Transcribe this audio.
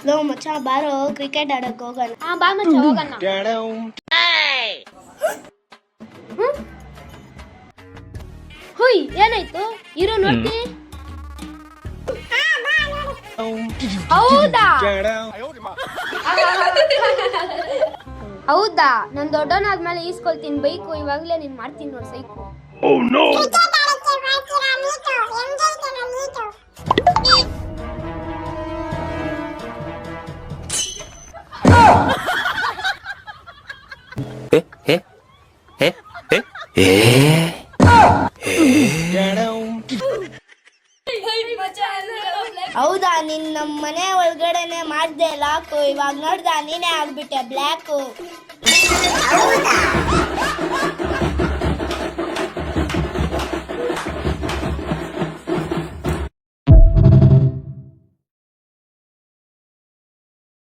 Low ಮಚ್ಚ ಬಾರೋ cricket ಆಡಕ್ ಹೋಗೋಣ. ಬಾ ಮಚ್ಚ ಹೋಗೋಣ. ಹುಯ್ ಏನಾಯ್ತು ಇರೋ ನೋಡ್ತೀನಿ. ಹೌದಾ ಹೌದಾ ನಾನು ದೊಡ್ಡವನಾದ್ಮೇಲೆ ಈಸ್ಕೊಳ್ತೀನಿ ಬೈಕು. ಇವಾಗಲೇ ನೀನ್ ಮಾಡ್ತೀನಿ ನೋಡಿ ಸೈಕು. ಹೌದಾ ನಿನ್ ನಮ್ಮ ಮನೆ ಒಳಗಡೆನೆ ಮಾಡ್ದೆ ಲಾಕು. ಇವಾಗ ನೋಡ್ದ ನೀನೇ ಆಗ್ಬಿಟ್ಟೆ ಬ್ಲ್ಯಾಕು.